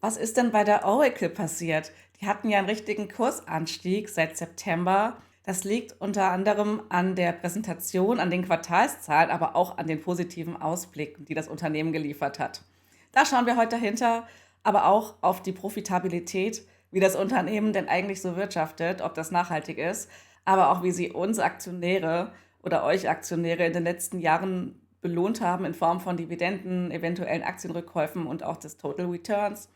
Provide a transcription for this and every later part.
Was ist denn bei der Oracle passiert? Die hatten ja einen richtigen Kursanstieg seit September. Das liegt unter anderem an der Präsentation, an den Quartalszahlen, aber auch an den positiven Ausblicken, die das Unternehmen geliefert hat. Da schauen wir heute dahinter, aber auch auf die Profitabilität, wie das Unternehmen denn eigentlich so wirtschaftet, ob das nachhaltig ist, aber auch wie sie uns Aktionäre oder euch Aktionäre in den letzten Jahren belohnt haben in Form von Dividenden, eventuellen Aktienrückkäufen und auch des Total Returns,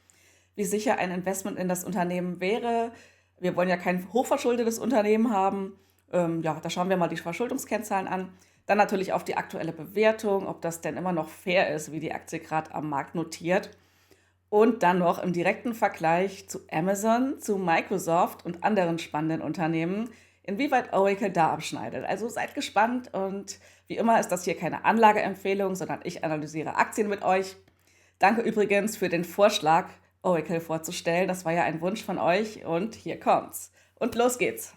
wie sicher ein Investment in das Unternehmen wäre. Wir wollen ja kein hochverschuldetes Unternehmen haben. Ja, da schauen wir mal die Verschuldungskennzahlen an. Dann natürlich auf die aktuelle Bewertung, ob das denn immer noch fair ist, wie die Aktie gerade am Markt notiert. Und dann noch im direkten Vergleich zu Amazon, zu Microsoft und anderen spannenden Unternehmen, inwieweit Oracle da abschneidet. Also seid gespannt und wie immer ist das hier keine Anlageempfehlung, sondern ich analysiere Aktien mit euch. Danke übrigens für den Vorschlag, Oracle vorzustellen. Das war ja ein Wunsch von euch und hier kommt's. Und los geht's.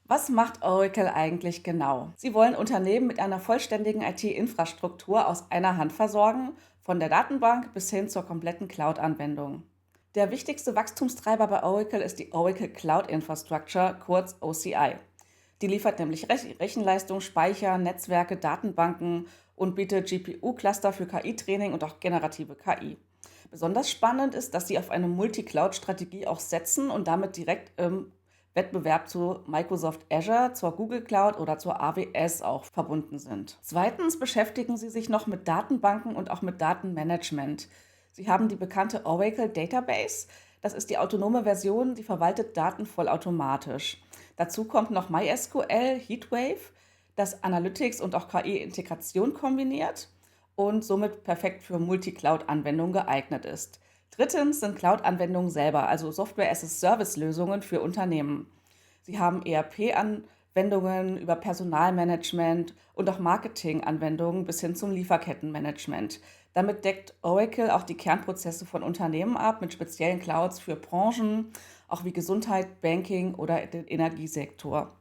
Was macht Oracle eigentlich genau? Sie wollen Unternehmen mit einer vollständigen IT-Infrastruktur aus einer Hand versorgen, von der Datenbank bis hin zur kompletten Cloud-Anwendung. Der wichtigste Wachstumstreiber bei Oracle ist die Oracle Cloud Infrastructure, kurz OCI. Die liefert nämlich Rechenleistung, Speicher, Netzwerke, Datenbanken und bietet GPU-Cluster für KI-Training und auch generative KI. Besonders spannend ist, dass sie auf eine Multi-Cloud-Strategie auch setzen und damit direkt im Wettbewerb zu Microsoft Azure, zur Google Cloud oder zur AWS auch verbunden sind. Zweitens beschäftigen sie sich noch mit Datenbanken und auch mit Datenmanagement. Sie haben die bekannte Oracle Database. Das ist die autonome Version, die verwaltet Daten vollautomatisch. Dazu kommt noch MySQL, Heatwave, das Analytics und auch KI-Integration kombiniert und somit perfekt für Multi-Cloud-Anwendungen geeignet ist. Drittens sind Cloud-Anwendungen selber, also Software-as-a-Service-Lösungen für Unternehmen. Sie haben ERP-Anwendungen über Personalmanagement und auch Marketing-Anwendungen bis hin zum Lieferkettenmanagement. Damit deckt Oracle auch die Kernprozesse von Unternehmen ab mit speziellen Clouds für Branchen, auch wie Gesundheit, Banking oder den Energiesektor.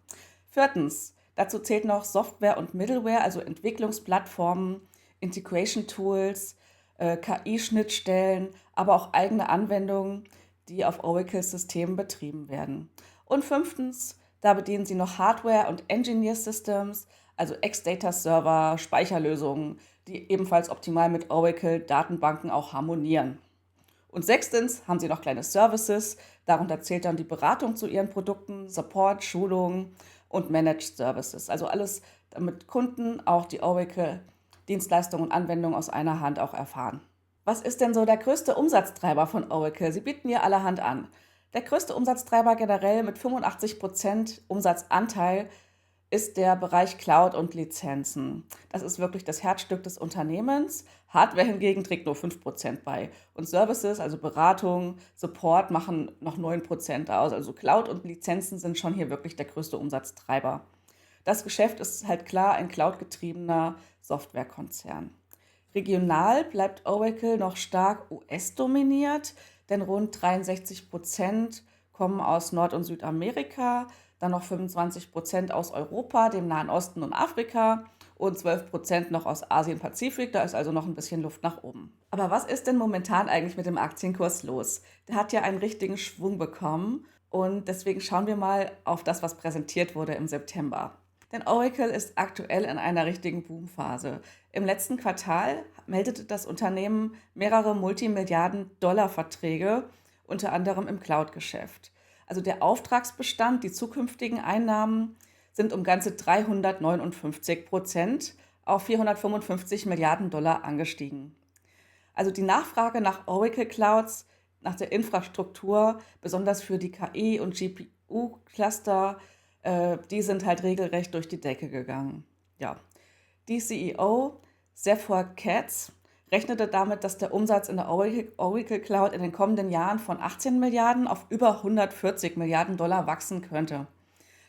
Viertens, dazu zählt noch Software und Middleware, also Entwicklungsplattformen, Integration Tools, KI-Schnittstellen, aber auch eigene Anwendungen, die auf Oracle-Systemen betrieben werden. Und fünftens, da bedienen sie noch Hardware und Engineer Systems, also Ex-Data-Server, Speicherlösungen, die ebenfalls optimal mit Oracle-Datenbanken auch harmonieren. Und sechstens haben sie noch kleine Services, darunter zählt dann die Beratung zu ihren Produkten, Support, Schulungen und Managed Services. Also alles, damit Kunden auch die Oracle-Dienstleistungen und Anwendungen aus einer Hand auch erfahren. Was ist denn so der größte Umsatztreiber von Oracle? Sie bieten ja allerhand an. Der größte Umsatztreiber generell mit 85% Umsatzanteil ist der Bereich Cloud und Lizenzen. Das ist wirklich das Herzstück des Unternehmens. Hardware hingegen trägt nur 5% bei. Und Services, also Beratung, Support, machen noch 9% aus. Also Cloud und Lizenzen sind schon hier wirklich der größte Umsatztreiber. Das Geschäft ist halt klar ein cloudgetriebener Softwarekonzern. Regional bleibt Oracle noch stark US-dominiert, denn rund 63% kommen aus Nord- und Südamerika, dann noch 25% aus Europa, dem Nahen Osten und Afrika und 12% noch aus Asien-Pazifik. Da ist also noch ein bisschen Luft nach oben. Aber was ist denn momentan eigentlich mit dem Aktienkurs los? Der hat ja einen richtigen Schwung bekommen und deswegen schauen wir mal auf das, was präsentiert wurde im September. Denn Oracle ist aktuell in einer richtigen Boomphase. Im letzten Quartal meldete das Unternehmen mehrere Multimilliarden-Dollar-Verträge, unter anderem im Cloud-Geschäft. Also der Auftragsbestand, die zukünftigen Einnahmen sind um ganze 359% auf 455 Milliarden Dollar angestiegen. Also die Nachfrage nach Oracle Clouds, nach der Infrastruktur, besonders für die KI- und GPU-Cluster, die sind halt regelrecht durch die Decke gegangen. Ja. Die CEO, Zephyr Katz, rechnete damit, dass der Umsatz in der Oracle Cloud in den kommenden Jahren von 18 Milliarden auf über 140 Milliarden Dollar wachsen könnte.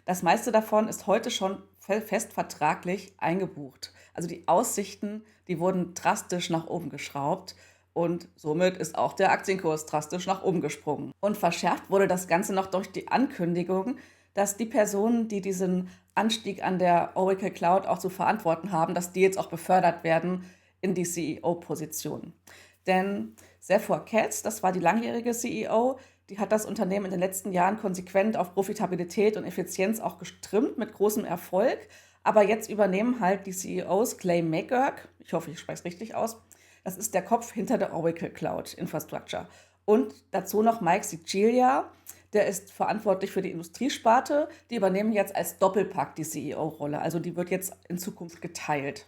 Das meiste davon ist heute schon fest vertraglich eingebucht. Also die Aussichten, die wurden drastisch nach oben geschraubt und somit ist auch der Aktienkurs drastisch nach oben gesprungen. Und verschärft wurde das Ganze noch durch die Ankündigung, dass die Personen, die diesen Anstieg an der Oracle Cloud auch zu verantworten haben, dass die jetzt auch befördert werden in die CEO-Position. Denn Zephyr Katz, das war die langjährige CEO, die hat das Unternehmen in den letzten Jahren konsequent auf Profitabilität und Effizienz auch gestrimmt mit großem Erfolg. Aber jetzt übernehmen halt die CEOs Clay Magirk, ich hoffe, ich spreche es richtig aus, das ist der Kopf hinter der Oracle Cloud Infrastructure. Und dazu noch Mike Sicilia, der ist verantwortlich für die Industriesparte. Die übernehmen jetzt als Doppelpack die CEO-Rolle. Also die wird jetzt in Zukunft geteilt.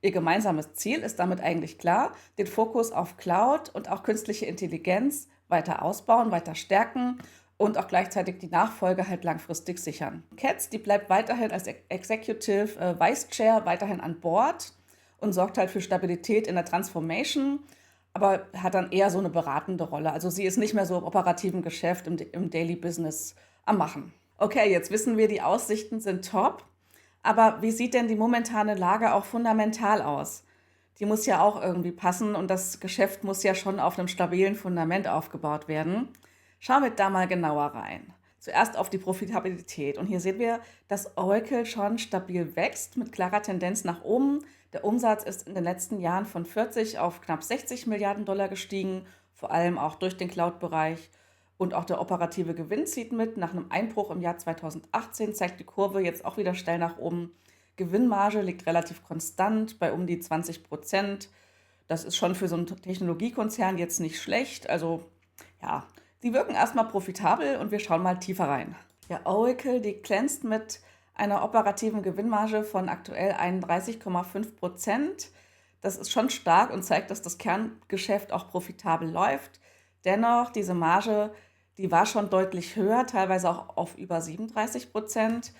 Ihr gemeinsames Ziel ist damit eigentlich klar, den Fokus auf Cloud und auch künstliche Intelligenz weiter ausbauen, weiter stärken und auch gleichzeitig die Nachfolge halt langfristig sichern. Katz, die bleibt weiterhin als Executive Vice Chair weiterhin an Bord und sorgt halt für Stabilität in der Transformation, aber hat dann eher so eine beratende Rolle. Also sie ist nicht mehr so im operativen Geschäft, im Daily Business am Machen. Okay, jetzt wissen wir, die Aussichten sind top, aber wie sieht denn die momentane Lage auch fundamental aus? Die muss ja auch irgendwie passen und das Geschäft muss ja schon auf einem stabilen Fundament aufgebaut werden. Schauen wir da mal genauer rein. Zuerst auf die Profitabilität. Und hier sehen wir, dass Oracle schon stabil wächst mit klarer Tendenz nach oben. Der Umsatz ist in den letzten Jahren von 40 auf knapp 60 Milliarden Dollar gestiegen, vor allem auch durch den Cloud-Bereich. Und auch der operative Gewinn zieht mit. Nach einem Einbruch im Jahr 2018 zeigt die Kurve jetzt auch wieder steil nach oben. Gewinnmarge liegt relativ konstant bei um die 20%. Das ist schon für so einen Technologiekonzern jetzt nicht schlecht. Also ja, die wirken erstmal profitabel und wir schauen mal tiefer rein. Ja, Oracle, die glänzt mit einer operativen Gewinnmarge von aktuell 31,5%. Das ist schon stark und zeigt, dass das Kerngeschäft auch profitabel läuft. Dennoch, diese Marge, die war schon deutlich höher, teilweise auch auf über 37%.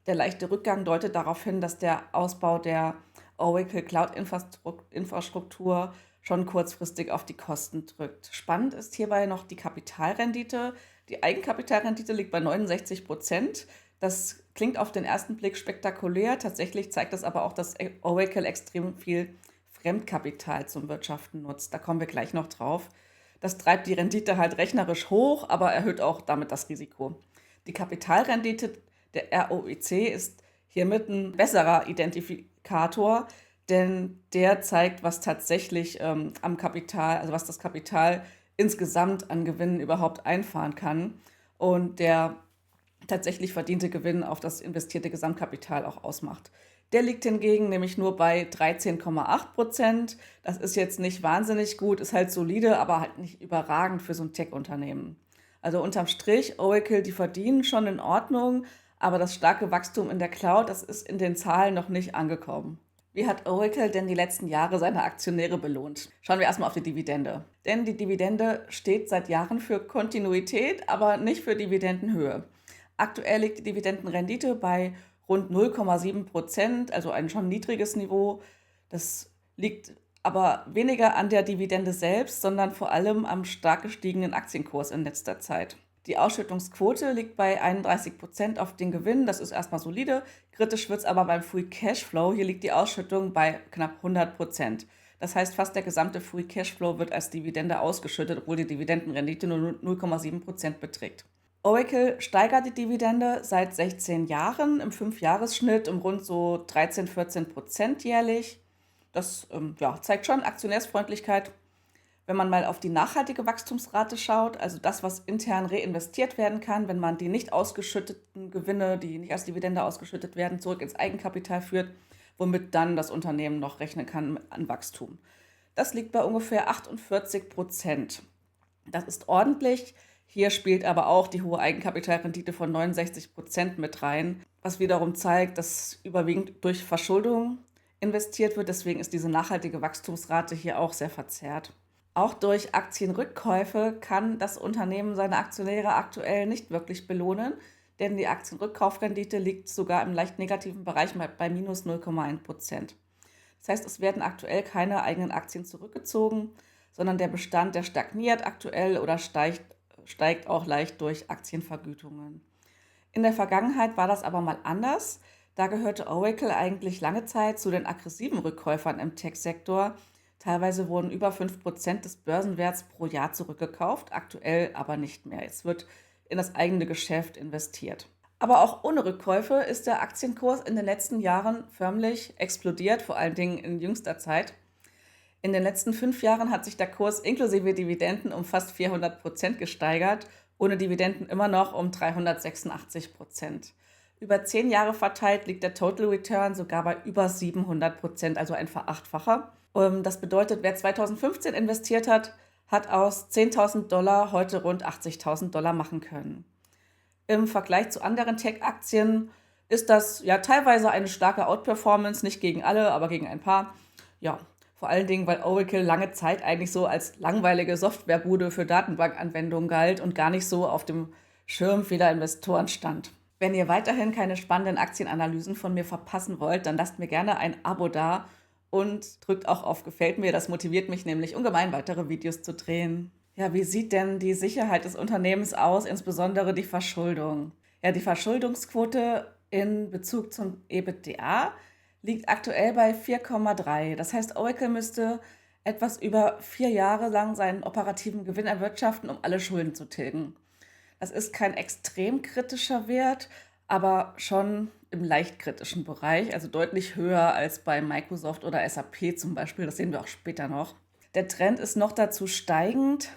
Der leichte Rückgang deutet darauf hin, dass der Ausbau der Oracle Cloud-Infrastruktur schon kurzfristig auf die Kosten drückt. Spannend ist hierbei noch die Kapitalrendite. Die Eigenkapitalrendite liegt bei 69%. Das klingt auf den ersten Blick spektakulär. Tatsächlich zeigt das aber auch, dass Oracle extrem viel Fremdkapital zum Wirtschaften nutzt. Da kommen wir gleich noch drauf. Das treibt die Rendite halt rechnerisch hoch, aber erhöht auch damit das Risiko. Die Kapitalrendite der ROIC ist hiermit ein besserer Identifikator, denn der zeigt, was tatsächlich am Kapital, also was das Kapital insgesamt an Gewinnen überhaupt einfahren kann und der tatsächlich verdiente Gewinn auf das investierte Gesamtkapital auch ausmacht. Der liegt hingegen nämlich nur bei 13,8%. Das ist jetzt nicht wahnsinnig gut, ist halt solide, aber halt nicht überragend für so ein Tech-Unternehmen. Also unterm Strich, Oracle, die verdienen schon in Ordnung, aber das starke Wachstum in der Cloud, das ist in den Zahlen noch nicht angekommen. Wie hat Oracle denn die letzten Jahre seine Aktionäre belohnt? Schauen wir erstmal auf die Dividende. Denn die Dividende steht seit Jahren für Kontinuität, aber nicht für Dividendenhöhe. Aktuell liegt die Dividendenrendite bei rund 0,7%, also ein schon niedriges Niveau. Das liegt aber weniger an der Dividende selbst, sondern vor allem am stark gestiegenen Aktienkurs in letzter Zeit. Die Ausschüttungsquote liegt bei 31% auf den Gewinn, das ist erstmal solide. Kritisch wird es aber beim Free Cashflow, hier liegt die Ausschüttung bei knapp 100%. Das heißt, fast der gesamte Free Cashflow wird als Dividende ausgeschüttet, obwohl die Dividendenrendite nur 0,7% beträgt. Oracle steigert die Dividende seit 16 Jahren im 5-Jahres-Schnitt um rund so 13-14% jährlich. Das zeigt schon Aktionärsfreundlichkeit. Wenn man mal auf die nachhaltige Wachstumsrate schaut, also das, was intern reinvestiert werden kann, wenn man die nicht ausgeschütteten Gewinne, die nicht als Dividende ausgeschüttet werden, zurück ins Eigenkapital führt, womit dann das Unternehmen noch rechnen kann an Wachstum. Das liegt bei ungefähr 48%. Das ist ordentlich. Hier spielt aber auch die hohe Eigenkapitalrendite von 69% mit rein, was wiederum zeigt, dass überwiegend durch Verschuldung investiert wird. Deswegen ist diese nachhaltige Wachstumsrate hier auch sehr verzerrt. Auch durch Aktienrückkäufe kann das Unternehmen seine Aktionäre aktuell nicht wirklich belohnen, denn die Aktienrückkaufrendite liegt sogar im leicht negativen Bereich bei minus 0,1%. Das heißt, es werden aktuell keine eigenen Aktien zurückgezogen, sondern der Bestand, der stagniert aktuell oder steigt auch leicht durch Aktienvergütungen. In der Vergangenheit war das aber mal anders. Da gehörte Oracle eigentlich lange Zeit zu den aggressiven Rückkäufern im Tech-Sektor. Teilweise wurden über 5% des Börsenwerts pro Jahr zurückgekauft, aktuell aber nicht mehr. Jetzt wird in das eigene Geschäft investiert. Aber auch ohne Rückkäufe ist der Aktienkurs in den letzten Jahren förmlich explodiert, vor allen Dingen in jüngster Zeit. In den letzten 5 Jahren hat sich der Kurs inklusive Dividenden um fast 400% gesteigert, ohne Dividenden immer noch um 386%. Über 10 Jahre verteilt liegt der Total Return sogar bei über 700%, also ein Verachtfacher. Das bedeutet, wer 2015 investiert hat, hat aus 10.000 Dollar heute rund 80.000 Dollar machen können. Im Vergleich zu anderen Tech-Aktien ist das ja teilweise eine starke Outperformance, nicht gegen alle, aber gegen ein paar. Ja, vor allen Dingen, weil Oracle lange Zeit eigentlich so als langweilige Softwarebude für Datenbankanwendungen galt und gar nicht so auf dem Schirm vieler Investoren stand. Wenn ihr weiterhin keine spannenden Aktienanalysen von mir verpassen wollt, dann lasst mir gerne ein Abo da und drückt auch auf Gefällt mir. Das motiviert mich nämlich ungemein, weitere Videos zu drehen. Ja, wie sieht denn die Sicherheit des Unternehmens aus, insbesondere die Verschuldung? Ja, die Verschuldungsquote in Bezug zum EBITDA liegt aktuell bei 4,3. Das heißt, Oracle müsste etwas über 4 Jahre lang seinen operativen Gewinn erwirtschaften, um alle Schulden zu tilgen. Das ist kein extrem kritischer Wert, aber schon im leicht kritischen Bereich, also deutlich höher als bei Microsoft oder SAP zum Beispiel. Das sehen wir auch später noch. Der Trend ist noch dazu steigend,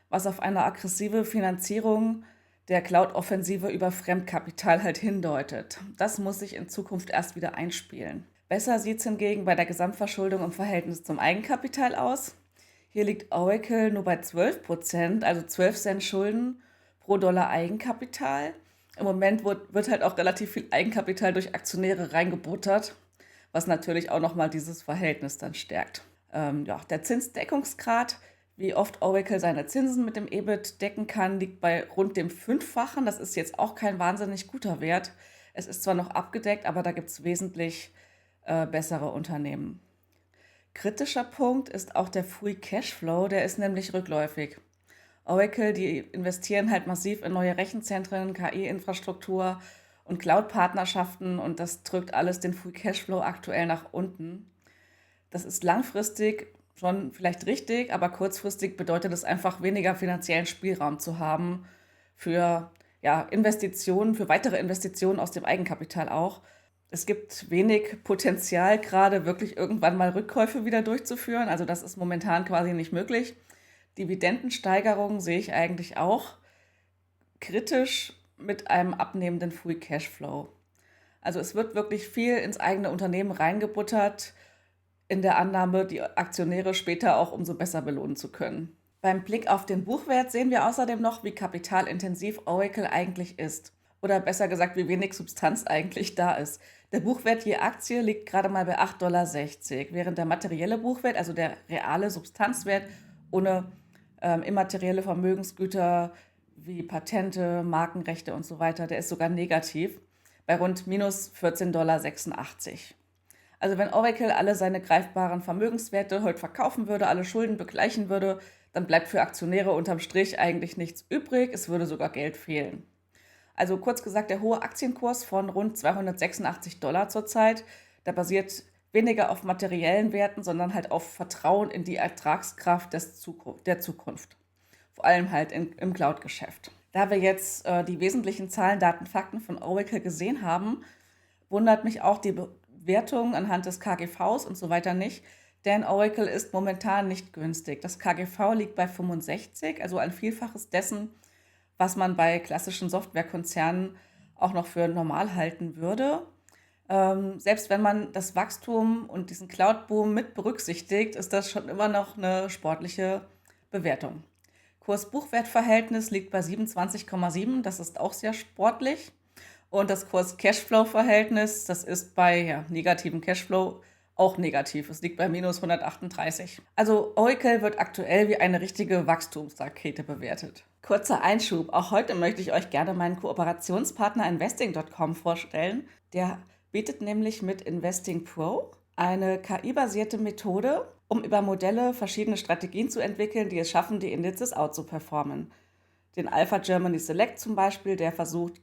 was auf eine aggressive Finanzierung der Cloud-Offensive über Fremdkapital halt hindeutet. Das muss sich in Zukunft erst wieder einspielen. Besser sieht es hingegen bei der Gesamtverschuldung im Verhältnis zum Eigenkapital aus. Hier liegt Oracle nur bei 12%, also 12 Cent Schulden pro Dollar Eigenkapital. Im Moment wird halt auch relativ viel Eigenkapital durch Aktionäre reingebuttert, was natürlich auch nochmal dieses Verhältnis dann stärkt. Der Zinsdeckungsgrad, wie oft Oracle seine Zinsen mit dem EBIT decken kann, liegt bei rund dem 5-fachen. Das ist jetzt auch kein wahnsinnig guter Wert. Es ist zwar noch abgedeckt, aber da gibt es wesentlich bessere Unternehmen. Kritischer Punkt ist auch der Free Cashflow, der ist nämlich rückläufig. Oracle, die investieren halt massiv in neue Rechenzentren, KI-Infrastruktur und Cloud-Partnerschaften und das drückt alles den Free Cashflow aktuell nach unten. Das ist langfristig schon vielleicht richtig, aber kurzfristig bedeutet es einfach weniger finanziellen Spielraum zu haben für Investitionen, für weitere Investitionen aus dem Eigenkapital auch. Es gibt wenig Potenzial, gerade wirklich irgendwann mal Rückkäufe wieder durchzuführen. Also das ist momentan quasi nicht möglich. Dividendensteigerungen sehe ich eigentlich auch kritisch mit einem abnehmenden Free Cashflow. Also es wird wirklich viel ins eigene Unternehmen reingebuttert, in der Annahme, die Aktionäre später auch umso besser belohnen zu können. Beim Blick auf den Buchwert sehen wir außerdem noch, wie kapitalintensiv Oracle eigentlich ist. Oder besser gesagt, wie wenig Substanz eigentlich da ist. Der Buchwert je Aktie liegt gerade mal bei 8,60 $, während der materielle Buchwert, also der reale Substanzwert ohne immaterielle Vermögensgüter wie Patente, Markenrechte und so weiter, der ist sogar negativ, bei rund minus 14,86 $. Also wenn Oracle alle seine greifbaren Vermögenswerte heute verkaufen würde, alle Schulden begleichen würde, dann bleibt für Aktionäre unterm Strich eigentlich nichts übrig, es würde sogar Geld fehlen. Also kurz gesagt, der hohe Aktienkurs von rund 286 $ zurzeit, der basiert weniger auf materiellen Werten, sondern halt auf Vertrauen in die Ertragskraft der Zukunft. Vor allem halt im Cloud-Geschäft. Da wir jetzt die wesentlichen Zahlen, Daten, Fakten von Oracle gesehen haben, wundert mich auch die Bewertung anhand des KGVs und so weiter nicht, denn Oracle ist momentan nicht günstig. Das KGV liegt bei 65, also ein Vielfaches dessen, was man bei klassischen Softwarekonzernen auch noch für normal halten würde. Selbst wenn man das Wachstum und diesen Cloud-Boom mit berücksichtigt, ist das schon immer noch eine sportliche Bewertung. Kurs-Buchwert-Verhältnis liegt bei 27,7, das ist auch sehr sportlich. Und das Kurs-Cashflow-Verhältnis, das ist bei negativem Cashflow auch negativ. Es liegt bei minus 138. Also Oracle wird aktuell wie eine richtige Wachstumsrakete bewertet. Kurzer Einschub, auch heute möchte ich euch gerne meinen Kooperationspartner Investing.com vorstellen. Der bietet nämlich mit Investing Pro eine KI-basierte Methode, um über Modelle verschiedene Strategien zu entwickeln, die es schaffen, die Indizes outzuperformen. Den Alpha Germany Select zum Beispiel, der versucht,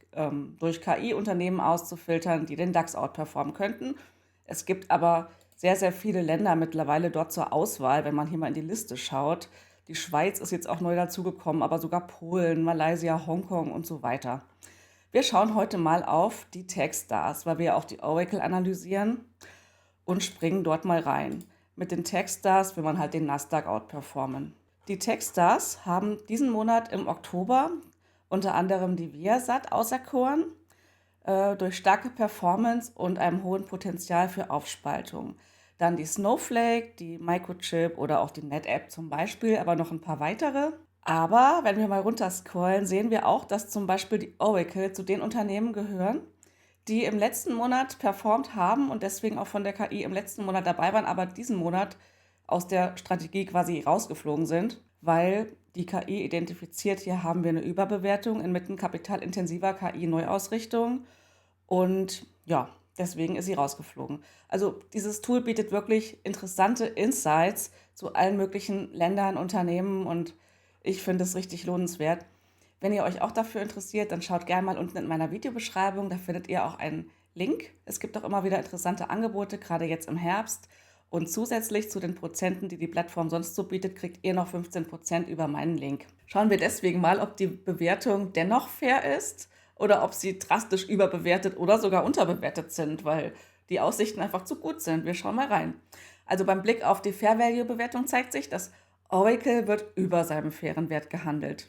durch KI Unternehmen auszufiltern, die den DAX outperformen könnten. Es gibt aber sehr, sehr viele Länder mittlerweile dort zur Auswahl, wenn man hier mal in die Liste schaut. Die Schweiz ist jetzt auch neu dazugekommen, aber sogar Polen, Malaysia, Hongkong und so weiter. Wir schauen heute mal auf die Techstars, weil wir ja auch die Oracle analysieren und springen dort mal rein. Mit den Techstars will man halt den Nasdaq outperformen. Die Techstars haben diesen Monat im Oktober unter anderem die Viasat auserkoren, durch starke Performance und einem hohen Potenzial für Aufspaltung. Dann die Snowflake, die Microchip oder auch die NetApp zum Beispiel, aber noch ein paar weitere. Aber wenn wir mal runterscrollen, sehen wir auch, dass zum Beispiel die Oracle zu den Unternehmen gehören, die im letzten Monat performt haben und deswegen auch von der KI im letzten Monat dabei waren, aber diesen Monat aus der Strategie quasi rausgeflogen sind, weil die KI identifiziert, hier haben wir eine Überbewertung inmitten kapitalintensiver KI-Neuausrichtung und ja, deswegen ist sie rausgeflogen. Also dieses Tool bietet wirklich interessante Insights zu allen möglichen Ländern, Unternehmen und ich finde es richtig lohnenswert. Wenn ihr euch auch dafür interessiert, dann schaut gerne mal unten in meiner Videobeschreibung, da findet ihr auch einen Link. Es gibt auch immer wieder interessante Angebote, gerade jetzt im Herbst. Und zusätzlich zu den Prozenten, die die Plattform sonst so bietet, kriegt ihr noch 15% über meinen Link. Schauen wir deswegen mal, ob die Bewertung dennoch fair ist oder ob sie drastisch überbewertet oder sogar unterbewertet sind, weil die Aussichten einfach zu gut sind. Wir schauen mal rein. Also beim Blick auf die Fair Value Bewertung zeigt sich, dass Oracle wird über seinem fairen Wert gehandelt.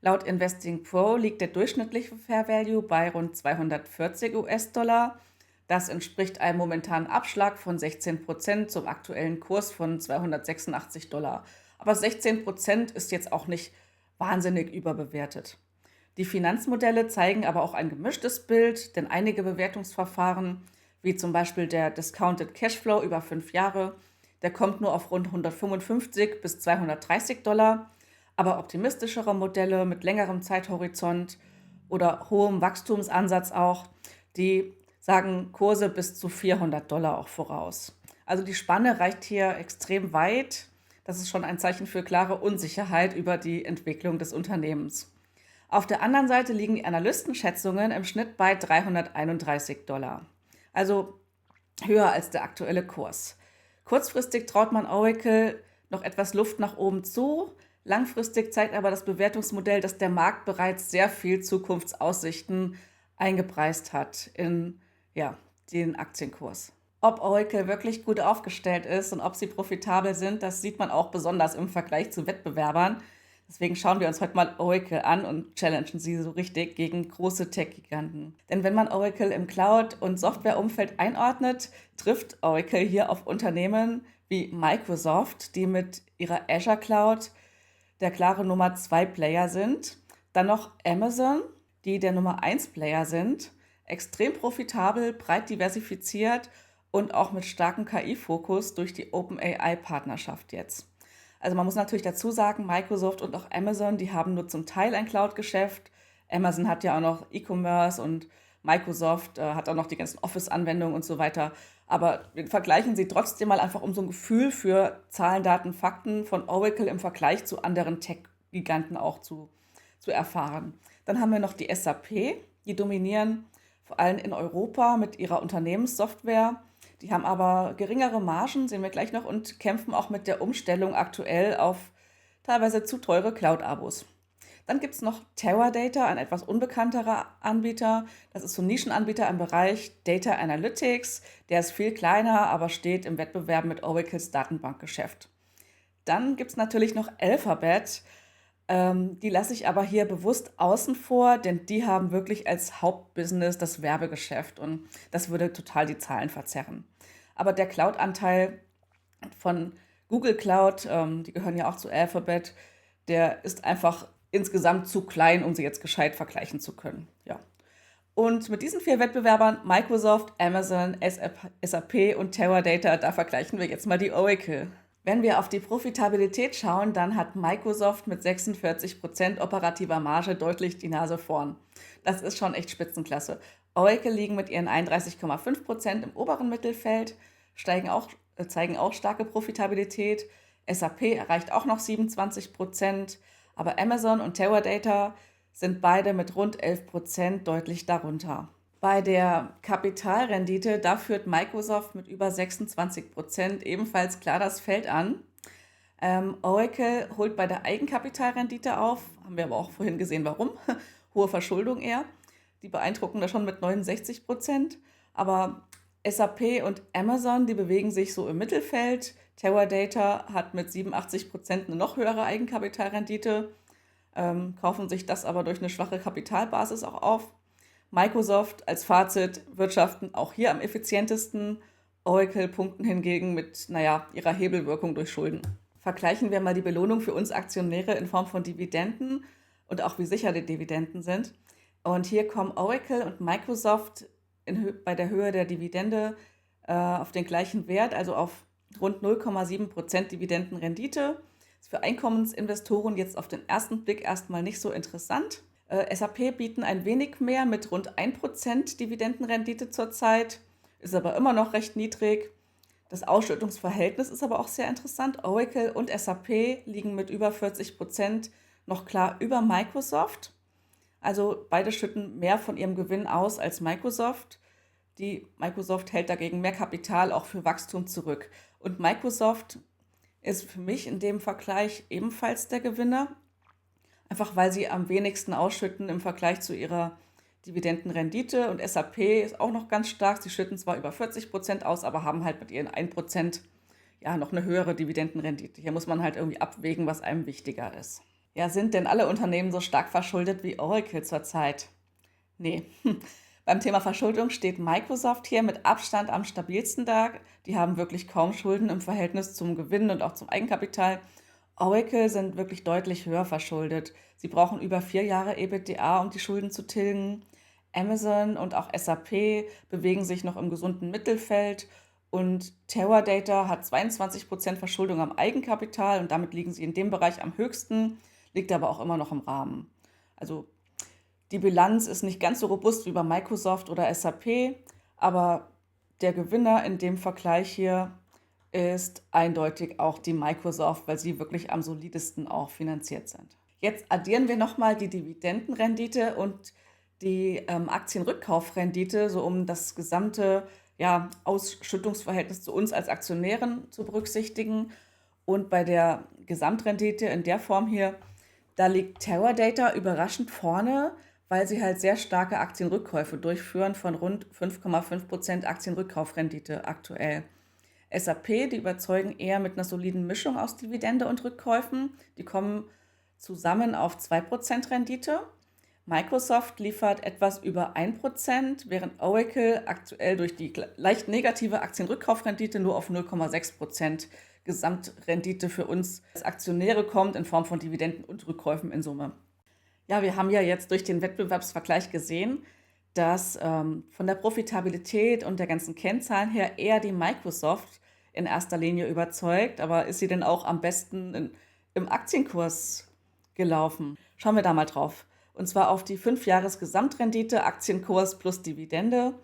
Laut Investing Pro liegt der durchschnittliche Fair Value bei rund 240 US-Dollar. Das entspricht einem momentanen Abschlag von 16% zum aktuellen Kurs von 286 Dollar. Aber 16% ist jetzt auch nicht wahnsinnig überbewertet. Die Finanzmodelle zeigen aber auch ein gemischtes Bild, denn einige Bewertungsverfahren, wie zum Beispiel der Discounted Cashflow über 5 Jahre, der kommt nur auf rund 155 bis 230 Dollar. Aber optimistischere Modelle mit längerem Zeithorizont oder hohem Wachstumsansatz auch, die sagen Kurse bis zu 400 Dollar auch voraus. Also die Spanne reicht hier extrem weit. Das ist schon ein Zeichen für klare Unsicherheit über die Entwicklung des Unternehmens. Auf der anderen Seite liegen die Analystenschätzungen im Schnitt bei 331 Dollar. Also höher als der aktuelle Kurs. Kurzfristig traut man Oracle noch etwas Luft nach oben zu. Langfristig zeigt aber das Bewertungsmodell, dass der Markt bereits sehr viel Zukunftsaussichten eingepreist hat in den Aktienkurs. Ob Oracle wirklich gut aufgestellt ist und ob sie profitabel sind, das sieht man auch besonders im Vergleich zu Wettbewerbern. Deswegen schauen wir uns heute mal Oracle an und challengen sie so richtig gegen große Tech-Giganten. Denn wenn man Oracle im Cloud- und Softwareumfeld einordnet, trifft Oracle hier auf Unternehmen wie Microsoft, die mit ihrer Azure Cloud der klare Nummer 2 Player sind. Dann noch Amazon, die der Nummer 1 Player sind. Extrem profitabel, breit diversifiziert und auch mit starkem KI-Fokus durch die OpenAI-Partnerschaft jetzt. Also man muss natürlich dazu sagen, Microsoft und auch Amazon, die haben nur zum Teil ein Cloud-Geschäft. Amazon hat ja auch noch E-Commerce und Microsoft hat auch noch die ganzen Office-Anwendungen und so weiter. Aber wir vergleichen sie trotzdem mal einfach, um so ein Gefühl für Zahlen, Daten, Fakten von Oracle im Vergleich zu anderen Tech-Giganten auch zu erfahren. Dann haben wir noch die SAP, die dominieren vor allem in Europa mit ihrer Unternehmenssoftware. Die haben aber geringere Margen, sehen wir gleich noch, und kämpfen auch mit der Umstellung aktuell auf teilweise zu teure Cloud-Abos. Dann gibt es noch Teradata, ein etwas unbekannterer Anbieter. Das ist so ein Nischenanbieter im Bereich Data Analytics. Der ist viel kleiner, aber steht im Wettbewerb mit Oracles Datenbankgeschäft. Dann gibt es natürlich noch Alphabet. Die lasse ich aber hier bewusst außen vor, denn die haben wirklich als Hauptbusiness das Werbegeschäft und das würde total die Zahlen verzerren. Aber der Cloud-Anteil von Google Cloud, die gehören ja auch zu Alphabet, der ist einfach insgesamt zu klein, um sie jetzt gescheit vergleichen zu können. Ja. Und mit diesen 4 Wettbewerbern, Microsoft, Amazon, SAP und Teradata, da vergleichen wir jetzt mal die Oracle. Wenn wir auf die Profitabilität schauen, dann hat Microsoft mit 46% operativer Marge deutlich die Nase vorn. Das ist schon echt Spitzenklasse. Oracle liegen mit ihren 31,5% im oberen Mittelfeld, zeigen auch starke Profitabilität. SAP erreicht auch noch 27%, aber Amazon und Teradata sind beide mit rund 11% deutlich darunter. Bei der Kapitalrendite, da führt Microsoft mit über 26% ebenfalls klar das Feld an. Oracle holt bei der Eigenkapitalrendite auf, haben wir aber auch vorhin gesehen, warum. Hohe Verschuldung eher. Die beeindrucken da schon mit 69%. Aber SAP und Amazon, die bewegen sich so im Mittelfeld. Teradata hat mit 87% eine noch höhere Eigenkapitalrendite, kaufen sich das aber durch eine schwache Kapitalbasis auch auf. Microsoft als Fazit wirtschaften auch hier am effizientesten. Oracle punkten hingegen mit, naja, ihrer Hebelwirkung durch Schulden. Vergleichen wir mal die Belohnung für uns Aktionäre in Form von Dividenden und auch wie sicher die Dividenden sind. Und hier kommen Oracle und Microsoft bei der Höhe der Dividende auf den gleichen Wert, also auf rund 0,7% Dividendenrendite. Ist für Einkommensinvestoren jetzt auf den ersten Blick erstmal nicht so interessant. SAP bieten ein wenig mehr mit rund 1% Dividendenrendite zurzeit, ist aber immer noch recht niedrig. Das Ausschüttungsverhältnis ist aber auch sehr interessant. Oracle und SAP liegen mit über 40% noch klar über Microsoft. Also beide schütten mehr von ihrem Gewinn aus als Microsoft. Die Microsoft hält dagegen mehr Kapital auch für Wachstum zurück. Und Microsoft ist für mich in dem Vergleich ebenfalls der Gewinner, einfach weil sie am wenigsten ausschütten im Vergleich zu ihrer Dividendenrendite. Und SAP ist auch noch ganz stark. Sie schütten zwar über 40% aus, aber haben halt mit ihren 1% ja noch eine höhere Dividendenrendite. Hier muss man halt irgendwie abwägen, was einem wichtiger ist. Ja, sind denn alle Unternehmen so stark verschuldet wie Oracle zurzeit? Nee. Beim Thema Verschuldung steht Microsoft hier mit Abstand am stabilsten da. Die haben wirklich kaum Schulden im Verhältnis zum Gewinn und auch zum Eigenkapital. Oracle sind wirklich deutlich höher verschuldet. Sie brauchen über 4 Jahre EBITDA, um die Schulden zu tilgen. Amazon und auch SAP bewegen sich noch im gesunden Mittelfeld. Und Teradata hat 22% Verschuldung am Eigenkapital und damit liegen sie in dem Bereich am höchsten, liegt aber auch immer noch im Rahmen. Also die Bilanz ist nicht ganz so robust wie bei Microsoft oder SAP, aber der Gewinner in dem Vergleich hier ist eindeutig auch die Microsoft, weil sie wirklich am solidesten auch finanziert sind. Jetzt addieren wir nochmal die Dividendenrendite und die Aktienrückkaufrendite, so um das gesamte Ausschüttungsverhältnis zu uns als Aktionären zu berücksichtigen. Und bei der Gesamtrendite in der Form hier, da liegt Teradata überraschend vorne, weil sie halt sehr starke Aktienrückkäufe durchführen von rund 5,5% Aktienrückkaufrendite aktuell. SAP, die überzeugen eher mit einer soliden Mischung aus Dividende und Rückkäufen. Die kommen zusammen auf 2% Rendite. Microsoft liefert etwas über 1%, während Oracle aktuell durch die leicht negative Aktienrückkaufrendite nur auf 0,6% Gesamtrendite für uns als Aktionäre kommt, in Form von Dividenden und Rückkäufen in Summe. Ja, wir haben ja jetzt durch den Wettbewerbsvergleich gesehen, dass von der Profitabilität und der ganzen Kennzahlen her eher die Microsoft in erster Linie überzeugt. Aber ist sie denn auch am besten im Aktienkurs gelaufen? Schauen wir da mal drauf. Und zwar auf die 5-Jahres-Gesamtrendite, Aktienkurs plus Dividende.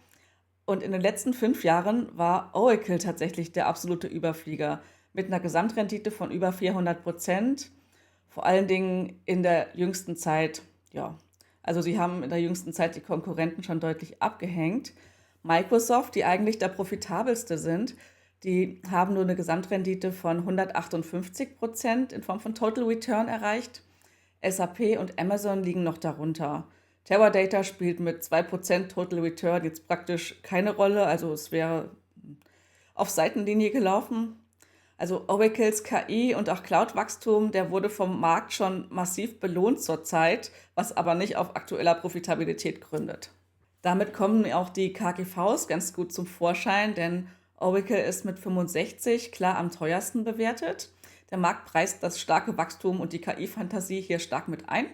Und in den letzten 5 Jahren war Oracle tatsächlich der absolute Überflieger mit einer Gesamtrendite von über 400%. Vor allen Dingen in der jüngsten Zeit, ja. Also sie haben in der jüngsten Zeit die Konkurrenten schon deutlich abgehängt. Microsoft, die eigentlich der profitabelste sind, die haben nur eine Gesamtrendite von 158% in Form von Total Return erreicht. SAP und Amazon liegen noch darunter. Teradata spielt mit 2% Total Return jetzt praktisch keine Rolle, also es wäre auf Seitenlinie gelaufen. Also Oracles KI und auch Cloud-Wachstum, der wurde vom Markt schon massiv belohnt zurzeit, was aber nicht auf aktueller Profitabilität gründet. Damit kommen auch die KGVs ganz gut zum Vorschein, denn Oracle ist mit 65 klar am teuersten bewertet. Der Markt preist das starke Wachstum und die KI-Fantasie hier stark mit ein.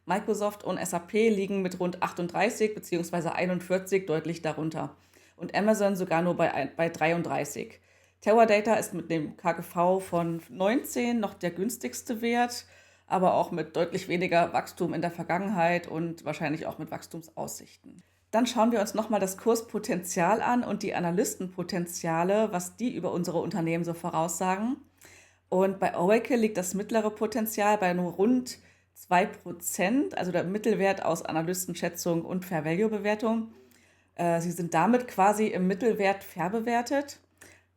Microsoft und SAP liegen mit rund 38 bzw. 41 deutlich darunter und Amazon sogar nur bei 33. Teradata ist mit dem KGV von 19 noch der günstigste Wert, aber auch mit deutlich weniger Wachstum in der Vergangenheit und wahrscheinlich auch mit Wachstumsaussichten. Dann schauen wir uns nochmal das Kurspotenzial an und die Analystenpotenziale, was die über unsere Unternehmen so voraussagen. Und bei Oracle liegt das mittlere Potenzial bei nur rund 2%, also der Mittelwert aus Analystenschätzung und Fair Value Bewertung. Sie sind damit quasi im Mittelwert fair bewertet.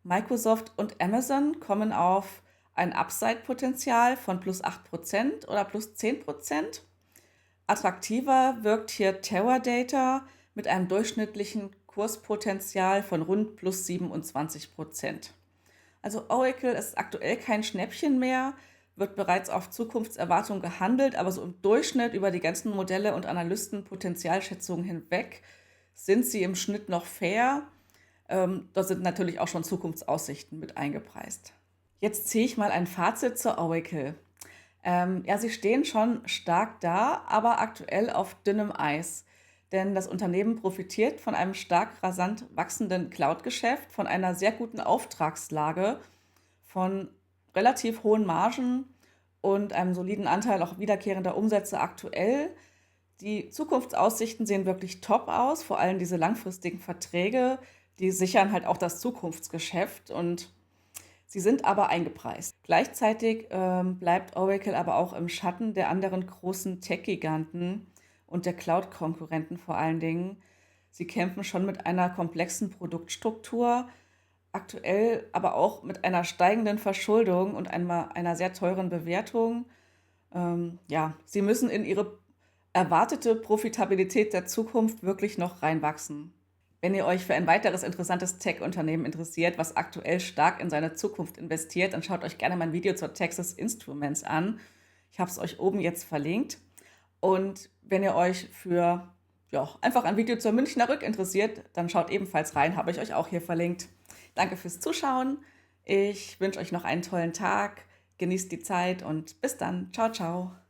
Microsoft und Amazon kommen auf ein Upside-Potenzial von plus 8% oder plus 10%. Attraktiver wirkt hier Teradata mit einem durchschnittlichen Kurspotenzial von rund plus 27%. Also Oracle ist aktuell kein Schnäppchen mehr, wird bereits auf Zukunftserwartungen gehandelt, aber so im Durchschnitt über die ganzen Modelle und Analystenpotenzialschätzungen hinweg sind sie im Schnitt noch fair. Da sind natürlich auch schon Zukunftsaussichten mit eingepreist. Jetzt ziehe ich mal ein Fazit zur Oracle. Ja, sie stehen schon stark da, aber aktuell auf dünnem Eis. Denn das Unternehmen profitiert von einem stark rasant wachsenden Cloud-Geschäft, von einer sehr guten Auftragslage, von relativ hohen Margen und einem soliden Anteil auch wiederkehrender Umsätze aktuell. Die Zukunftsaussichten sehen wirklich top aus, vor allem diese langfristigen Verträge, die sichern halt auch das Zukunftsgeschäft und sie sind aber eingepreist. Gleichzeitig bleibt Oracle aber auch im Schatten der anderen großen Tech-Giganten und der Cloud-Konkurrenten vor allen Dingen. Sie kämpfen schon mit einer komplexen Produktstruktur, aktuell aber auch mit einer steigenden Verschuldung und einer sehr teuren Bewertung. Ja, sie müssen in ihre erwartete Profitabilität der Zukunft wirklich noch reinwachsen. Wenn ihr euch für ein weiteres interessantes Tech-Unternehmen interessiert, was aktuell stark in seine Zukunft investiert, dann schaut euch gerne mein Video zur Texas Instruments an. Ich habe es euch oben jetzt verlinkt. Und wenn ihr euch für einfach ein Video zur Münchner Rück interessiert, dann schaut ebenfalls rein, habe ich euch auch hier verlinkt. Danke fürs Zuschauen. Ich wünsche euch noch einen tollen Tag. Genießt die Zeit und bis dann. Ciao, ciao.